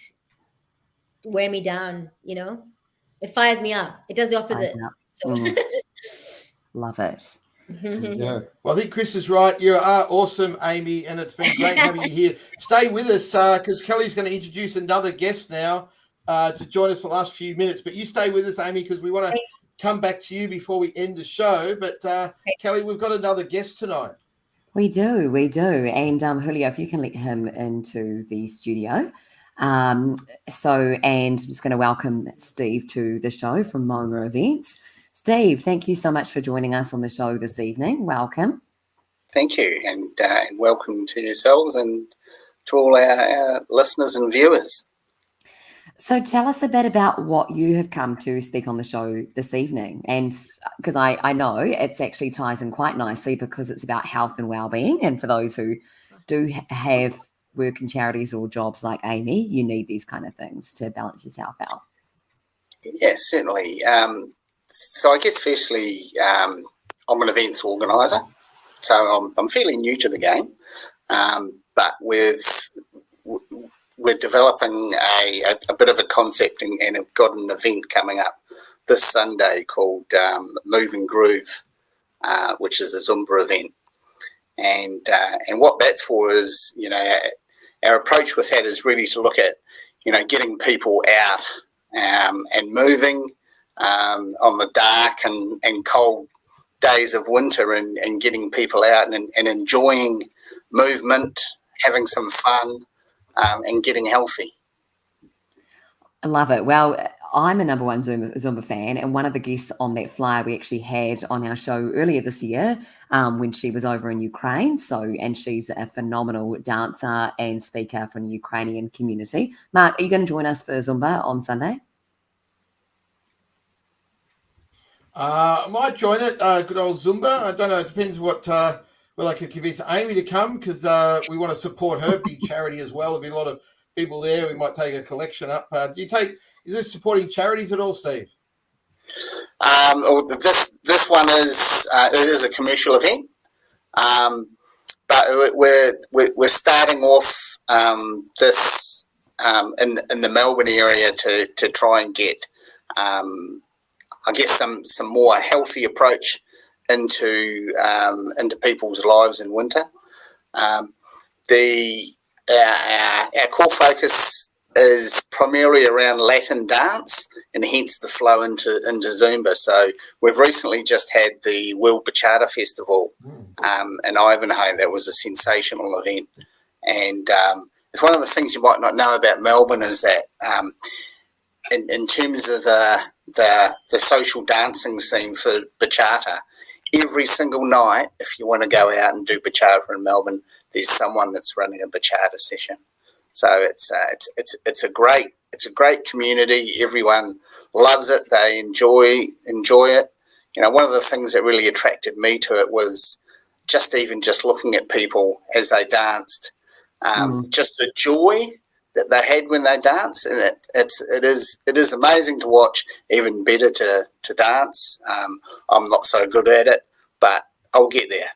wear me down, it fires me up. It does the opposite. Up. So Mm. Love it. Yeah. Well, I think Chris is right. You are awesome, Amy, and it's been great having you here. Stay with us because Kelly's going to introduce another guest now to join us for the last few minutes. But you stay with us, Amy, because we want to come back to you before we end the show. But Kelly, we've got another guest tonight. We do. And Julio, if you can let him into the studio. And I'm just going to welcome Steve to the show from Mona Events. Steve, thank you so much for joining us on the show this evening. Welcome. Thank you, and welcome to yourselves and to all our listeners and viewers. So tell us a bit about what you have come to speak on the show this evening. And because I know it's actually ties in quite nicely because it's about health and well-being. And for those who do have work in charities or jobs like Amy, you need these kind of things to balance yourself out. Yes, certainly. So I guess firstly, I'm an events organiser, so I'm fairly new to the game, but we're developing a bit of a concept and have got an event coming up this Sunday called Move and Groove, which is a Zumba event. And what that's for is, our approach with that is really to look at, getting people out and moving on the dark and cold days of winter and getting people out and enjoying movement, having some fun, and getting healthy. I love it. Well, I'm a number one Zumba fan, and one of the guests on that flyer we actually had on our show earlier this year when she was over in Ukraine. And she's a phenomenal dancer and speaker from the Ukrainian community. Mark, are you going to join us for Zumba on Sunday? I might join it. Good old Zumba. I don't know. It depends what whether I could convince Amy to come because we want to support her big charity as well. There'll be a lot of people there. We might take a collection up. Is this supporting charities at all, Steve? This one is it is a commercial event, but we're starting off this in the Melbourne area to try and get I guess some more healthy approach into people's lives in winter. Our core focus is primarily around Latin dance, and hence the flow into Zumba. So we've recently just had the World Bachata Festival in Ivanhoe. That was a sensational event, and it's one of the things you might not know about Melbourne is that in terms of the social dancing scene for bachata, every single night, if you want to go out and do bachata in Melbourne, there's someone that's running a bachata session. So it's a great community. Everyone loves it. They enjoy it. One of the things that really attracted me to it was just looking at people as they danced, just the joy that they had when they dance, and it is amazing to watch. Even better to dance. I'm not so good at it, but I'll get there.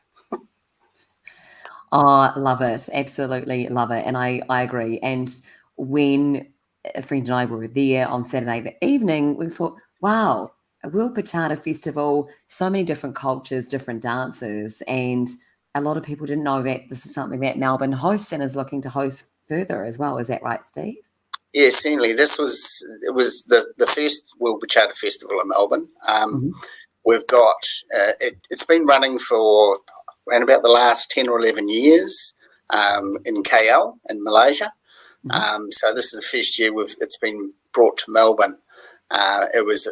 Oh, love it. Absolutely love it. And I agree. And when a friend and I were there on Saturday the evening, we thought, wow, a World Bachata Festival, so many different cultures, different dances. And a lot of people didn't know that this is something that Melbourne hosts and is looking to host further as well. Is that right, Steve? Yeah, certainly. It was the first World Bachata Festival in Melbourne. We've got it's been running for around about the last 10 or 11 years in KL in Malaysia. So this is the first year it's been brought to Melbourne. It was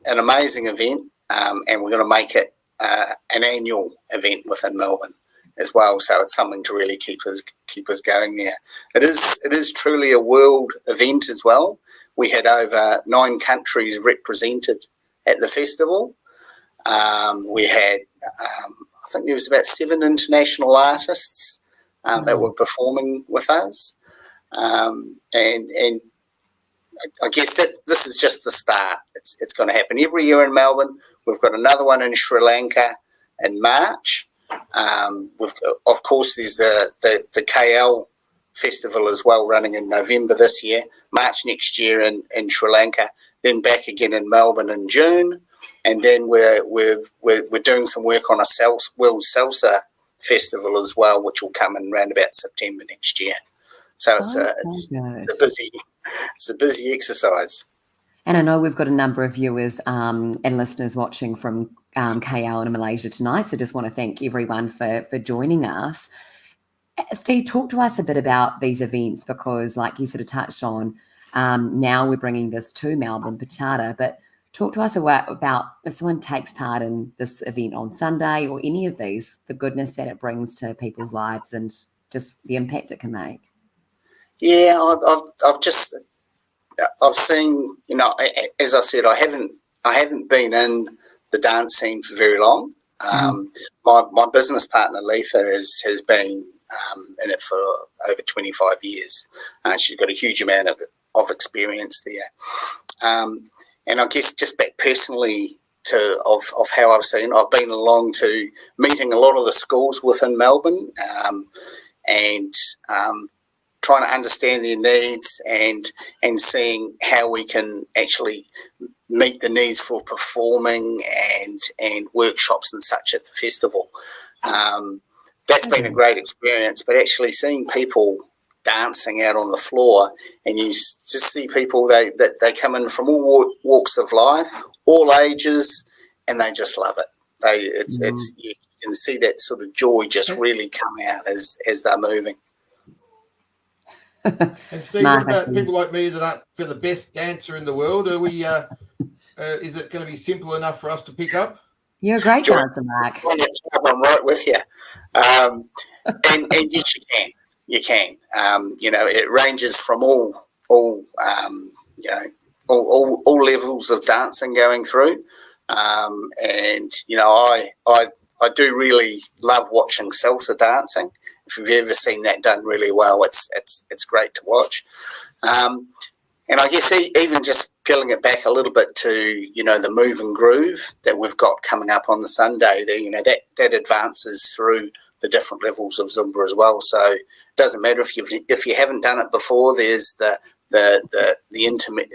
an amazing event, and we're going to make it an annual event within Melbourne as well. So it's something to really keep us going there. It is truly a world event as well. We had over 9 countries represented at the festival. We had I think there was about 7 international artists that were performing with us, and I guess that this is just the start. It's going to happen every year in Melbourne. We've got another one in Sri Lanka in March. Of course, there's the KL festival as well, running in November this year, March next year in Sri Lanka, then back again in Melbourne in June, and then we're doing some work on a World Salsa festival as well, which will come in around about September next year. So it's a busy exercise. And I know we've got a number of viewers and listeners watching from KL and Malaysia tonight, so just want to thank everyone for joining us. Steve, talk to us a bit about these events, because like you sort of touched on, now we're bringing this to Melbourne Pachata, but talk to us about if someone takes part in this event on Sunday or any of these, the goodness that it brings to people's lives and just the impact it can make. Yeah, I've seen, as I said, I haven't been in the dance scene for very long. My business partner Lydia has been in it for over 25 years. She's got a huge amount of experience there. And I guess just back personally of how I've seen, I've been along to meeting a lot of the schools within Melbourne and trying to understand their needs and seeing how we can actually meet the needs for performing and workshops and such at the festival. That's been a great experience, but actually seeing people dancing out on the floor, and you just see people, they come in from all walks of life, all ages, and they just love it. You can see that sort of joy just really come out as they're moving. And Steve, what about people like me that aren't the best dancer in the world? Are we? Is it going to be simple enough for us to pick up? You're a great dancer, Mark. I'm right with you. And yes, you can. It ranges from all levels of dancing going through. And I do really love watching salsa dancing. If you've ever seen that done really well, it's great to watch. And I guess even just peeling it back a little bit to, the move and groove that we've got coming up on the Sunday, that advances through the different levels of Zumba as well. So it doesn't matter if you haven't done it before. There's the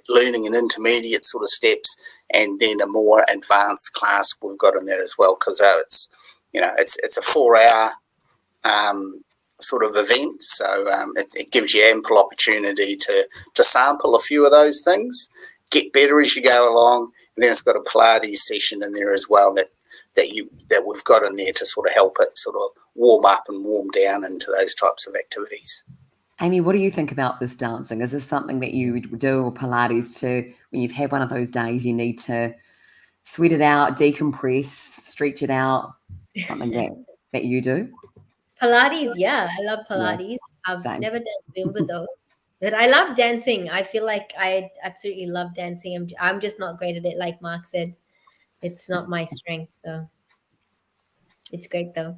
learning and intermediate sort of steps, and then a more advanced class we've got in there as well, because it's a 4-hour sort of event, so it gives you ample opportunity to sample a few of those things, get better as you go along, and then it's got a Pilates session in there as well that we've got in there to sort of help it sort of warm up and warm down into those types of activities. Amy, what do you think about this dancing? Is this something that you would do, or Pilates, to when you've had one of those days you need to sweat it out, decompress, stretch it out, something that you do? Pilates, yeah, I love Pilates. Yeah, I've never done Zumba though, but I love dancing. I feel like I absolutely love dancing. I'm just not great at it, like Mark said. It's not my strength, so it's great though.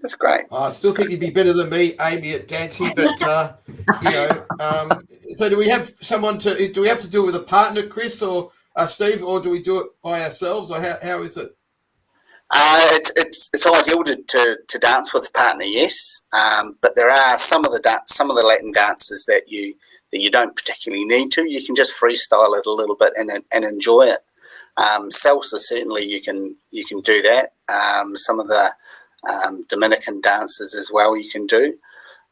That's great. I still think you'd be better than me, Amy, at dancing, but so do we have someone do we have to do it with a partner, Chris or Steve, or do we do it by ourselves, or how is it? It's ideal to dance with a partner, yes, but there are some of the Latin dances that you don't particularly need to. You can just freestyle it a little bit and enjoy it. Salsa, certainly you can do that. Some of the Dominican dances as well you can do,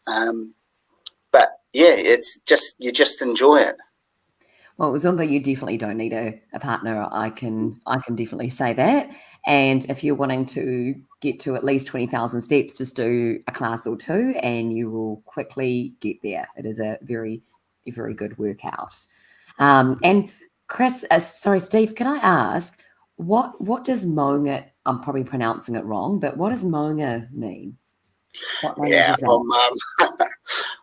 but yeah, it's just you just enjoy it. Well, Zumba, you definitely don't need a partner. I can definitely say that. And if you're wanting to get to at least 20,000 steps, just do a class or two and you will quickly get there. It is a very, very good workout. And Chris, Steve, can I ask, what does Maunga, I'm probably pronouncing it wrong, but what does Maunga mean? Yeah,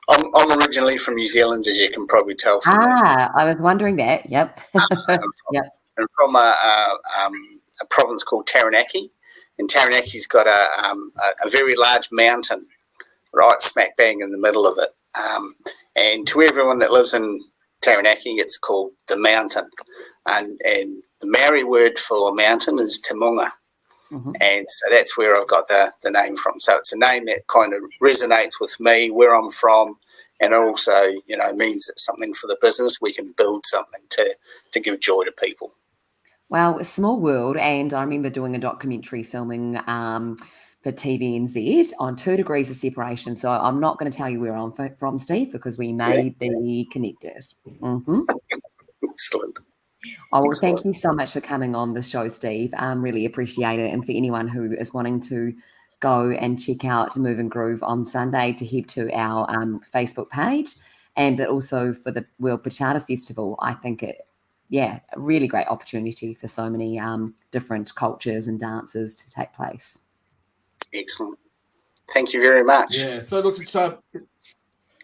I'm originally from New Zealand, as you can probably tell from that. I was wondering that. Yep. Yep. I'm from a province called Taranaki, and Taranaki's got a very large mountain right smack bang in the middle of it. And to everyone that lives in Taranaki, it's called the mountain. And the Maori word for mountain is Timunga. Mhm. And so that's where I've got the name from. So it's a name that kind of resonates with me, where I'm from, and it also, you know, means it's something for the business. We can build something to give joy to people. Well, a small world, and I remember doing a documentary filming for TVNZ on 2 degrees of separation. So I'm not going to tell you where I'm from, Steve, because we may be connected. Mm-hmm. Excellent. Oh, well, Excellent. thank you so much for coming on the show, Steve. Really appreciate it. And for anyone who is wanting to go and check out Move and Groove on Sunday, to head to our Facebook page, and but also for the World Bachata Festival. I think a really great opportunity for so many different cultures and dances to take place. Excellent. Thank you very much. Yeah. So look,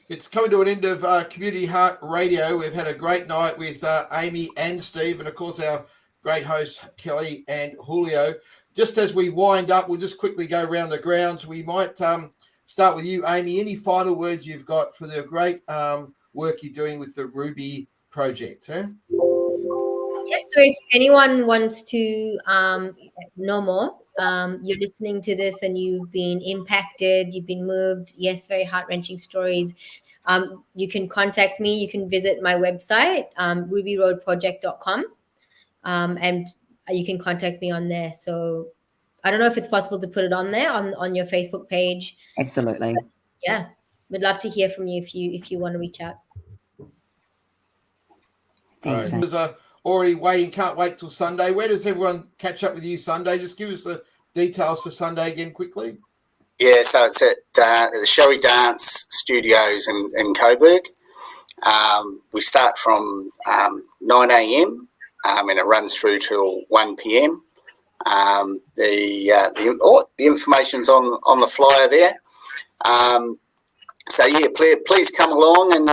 it's coming to an end of Community Heart Radio. We've had a great night with Amy and Steve, and of course our great hosts Kelly and Julio. Just as we wind up, we'll just quickly go around the grounds. We might start with you, Amy. Any final words you've got for the great work you're doing with the Ruby project? Huh? Yeah, so if anyone wants to know more, you're listening to this and you've been impacted, you've been moved, yes, very heart-wrenching stories, you can contact me. You can visit my website, rubyroadproject.com, and you can contact me on there. So I don't know if it's possible to put it on there on your Facebook page. Absolutely. But yeah, we'd love to hear from you if you want to reach out. Thanks. All right. Already waiting, can't wait till Sunday. Where does everyone catch up with you Sunday? Just give us the details for Sunday again quickly. Yeah, so it's at the Showy Dance Studios in Coburg. We start from 9 a.m. And it runs through till 1 p.m. The information's on the flyer there. So yeah, please come along and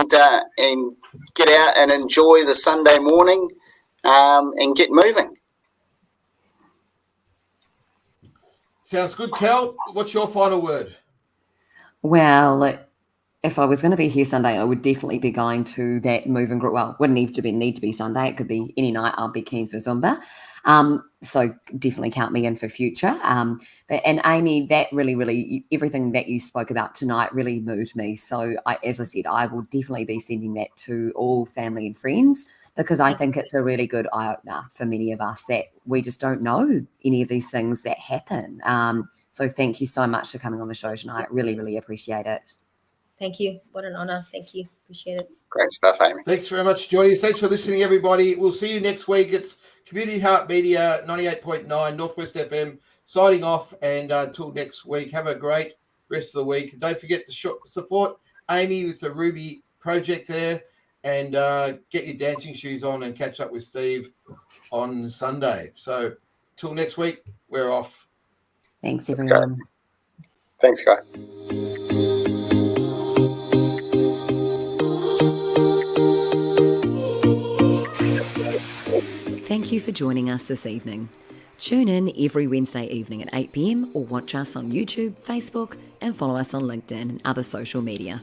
get out and enjoy the Sunday morning and get moving. Sounds good, Kel. What's your final word? Well, if I was going to be here Sunday, I would definitely be going to that Move and Groove. Well, wouldn't need to be Sunday. It could be any night. I'll be keen for Zumba. So definitely count me in for future. And Amy, that really, everything that you spoke about tonight really moved me. So as I said, I will definitely be sending that to all family and friends, because I think it's a really good eye-opener for many of us that we just don't know any of these things that happen. So thank you so much for coming on the show tonight. Really, really appreciate it. Thank you. What an honor. Thank you. Appreciate it. Great stuff, Amy. Thanks very much for joining us. Thanks for listening, everybody. We'll see you next week. It's Community Heart Media, 98.9 Northwest FM, signing off. And until next week, have a great rest of the week. Don't forget to support Amy with the Ruby project there, and get your dancing shoes on and catch up with Steve on Sunday. So till next week, we're off. Thanks, everyone. Okay. Thanks, guys. Thank you for joining us this evening. Tune in every Wednesday evening at 8 p.m. or watch us on YouTube, Facebook, and follow us on LinkedIn and other social media.